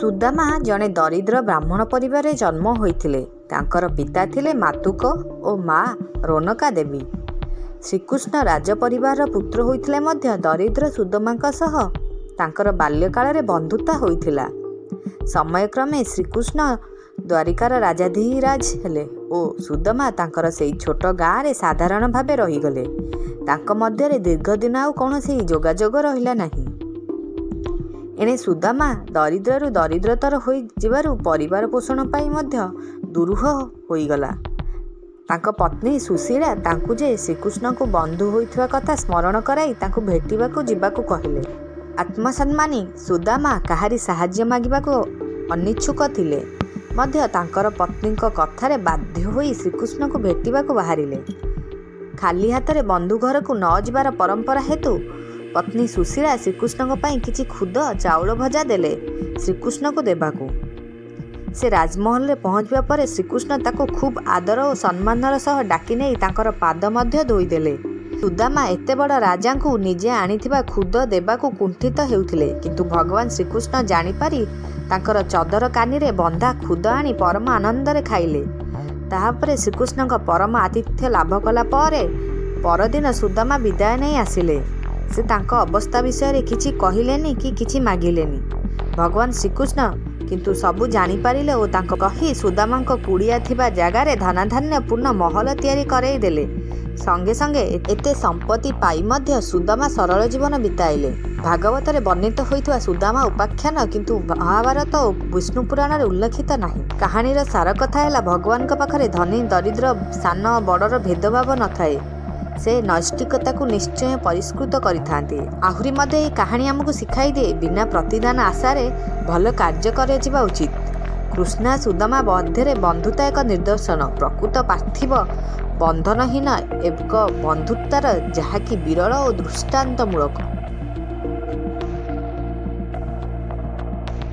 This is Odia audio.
ସୁଦାମା ଜଣେ ଦରିଦ୍ର ବ୍ରାହ୍ମଣ ପରିବାରରେ ଜନ୍ମ ହୋଇଥିଲେ। ତାଙ୍କର ପିତା ଥିଲେ ମାତୁକ ଓ ମା ରୋନକା ଦେବୀ। ଶ୍ରୀକୃଷ୍ଣ ରାଜ ପରିବାରର ପୁତ୍ର ହୋଇଥିଲେ ମଧ୍ୟ ଦରିଦ୍ର ସୁଦାମାଙ୍କ ସହ ତାଙ୍କର ବାଲ୍ୟକାଳରେ ବନ୍ଧୁତା ହୋଇଥିଲା। ସମୟକ୍ରମେ ଶ୍ରୀକୃଷ୍ଣ ଦ୍ୱାରିକାର ରାଜାଧିରାଜ ହେଲେ ଓ ସୁଦାମା ତାଙ୍କର ସେହି ଛୋଟ ଗାଁରେ ସାଧାରଣ ଭାବେ ରହିଗଲେ। ତାଙ୍କ ମଧ୍ୟରେ ଦୀର୍ଘଦିନ ଆଉ କୌଣସି ଯୋଗାଯୋଗ ରହିଲା ନାହିଁ। ଏଣେ ସୁଦାମା ଦରିଦ୍ରରୁ ଦରିଦ୍ରତର ହୋଇଯିବାରୁ ପରିବାର ପୋଷଣ ପାଇଁ ମଧ୍ୟ ଦୁରୂହ ହୋଇଗଲା। ତାଙ୍କ ପତ୍ନୀ ସୁଶୀଳା ତାଙ୍କୁ ଯେ ଶ୍ରୀକୃଷ୍ଣଙ୍କୁ ବନ୍ଧୁ ହୋଇଥିବା କଥା ସ୍ମରଣ କରାଇ ତାଙ୍କୁ ଭେଟିବାକୁ ଯିବାକୁ କହିଲେ। ଆତ୍ମସମ୍ମାନୀ ସୁଦାମା କାହାରି ସାହାଯ୍ୟ ମାଗିବାକୁ ଅନିଚ୍ଛୁକ ଥିଲେ ମଧ୍ୟ ତାଙ୍କର ପତ୍ନୀଙ୍କ କଥାରେ ବାଧ୍ୟ ହୋଇ ଶ୍ରୀକୃଷ୍ଣଙ୍କୁ ଭେଟିବାକୁ ବାହାରିଲେ। ଖାଲି ହାତରେ ବନ୍ଧୁ ଘରକୁ ନ ଯିବାର ପରମ୍ପରା ହେତୁ ପତ୍ନୀ ସୁଶୀଳା ଶ୍ରୀକୃଷ୍ଣଙ୍କ ପାଇଁ କିଛି ଖୁଦ ଚାଉଳ ଭଜା ଦେଲେ ଶ୍ରୀକୃଷ୍ଣଙ୍କୁ ଦେବାକୁ। ସେ ରାଜମହଲରେ ପହଞ୍ଚିବା ପରେ ଶ୍ରୀକୃଷ୍ଣ ତାକୁ ଖୁବ୍ ଆଦର ଓ ସମ୍ମାନର ସହ ଡାକି ନେଇ ତାଙ୍କର ପାଦ ମଧ୍ୟ ଧୋଇଦେଲେ। ସୁଦାମା ଏତେ ବଡ଼ ରାଜାଙ୍କୁ ନିଜେ ଆଣିଥିବା ଖୁଦ ଦେବାକୁ କୁଣ୍ଠିତ ହେଉଥିଲେ, କିନ୍ତୁ ଭଗବାନ ଶ୍ରୀକୃଷ୍ଣ ଜାଣିପାରି ତାଙ୍କର ଚଦର କାନିରେ ବନ୍ଧା ଖୁଦ ଆଣି ପରମ ଆନନ୍ଦରେ ଖାଇଲେ। ତାହାପରେ ଶ୍ରୀକୃଷ୍ଣଙ୍କ ପରମ ଆତିଥ୍ୟ ଲାଭ କଲା ପରେ ପରଦିନ ସୁଦାମା ବିଦାୟ ନେଇ ଆସିଲେ। ସେ ତାଙ୍କ ଅବସ୍ଥା ବିଷୟରେ କିଛି କହିଲେନି କି କିଛି ମାଗିଲେନି। ଭଗବାନ ଶ୍ରୀକୃଷ୍ଣ କିନ୍ତୁ ସବୁ ଜାଣିପାରିଲେ ଓ ତାଙ୍କ କହି ସୁଦାମାଙ୍କ କୁଡ଼ିଆ ଥିବା ଜାଗାରେ ଧନାଧାନ୍ୟ ପୂର୍ଣ୍ଣ ମହଲ ତିଆରି କରାଇ ଦେଲେ। ସଙ୍ଗେ ସଙ୍ଗେ ଏତେ ସମ୍ପତ୍ତି ପାଇ ମଧ୍ୟ ସୁଦାମା ସରଳ ଜୀବନ ବିତାଇଲେ। ଭାଗବତରେ ବର୍ଣ୍ଣିତ ହୋଇଥିବା ସୁଦାମା ଉପାଖ୍ୟାନ କିନ୍ତୁ ମହାଭାରତ ଓ ବିଷ୍ଣୁ ପୁରାଣରେ ଉଲ୍ଲେଖିତ ନାହିଁ। କାହାଣୀର ସାର କଥା ହେଲା, ଭଗବାନଙ୍କ ପାଖରେ ଧନୀ ଦରିଦ୍ର ସାନ ବଡ଼ର ଭେଦଭାବ ନଥାଏ। ସେ ନୈଷ୍ଠିକତାକୁ ନିଶ୍ଚୟ ପରିଷ୍କୃତ କରିଥାନ୍ତି। ଆହୁରି ମଧ୍ୟ ଏହି କାହାଣୀ ଆମକୁ ଶିଖାଇ ଦିଏ, ବିନା ପ୍ରତିଦାନ ଆଶାରେ ଭଲ କାର୍ଯ୍ୟ କରାଯିବା ଉଚିତ। କୃଷ୍ଣ ସୁଦାମା ମଧ୍ୟରେ ବନ୍ଧୁତା ଏକ ନିଦର୍ଶନ, ପ୍ରକୃତ ପାର୍ଥିବ ବନ୍ଧନହୀନ ଏକ ବନ୍ଧୁତାର, ଯାହାକି ବିରଳ ଓ ଦୃଷ୍ଟାନ୍ତମୂଳକ।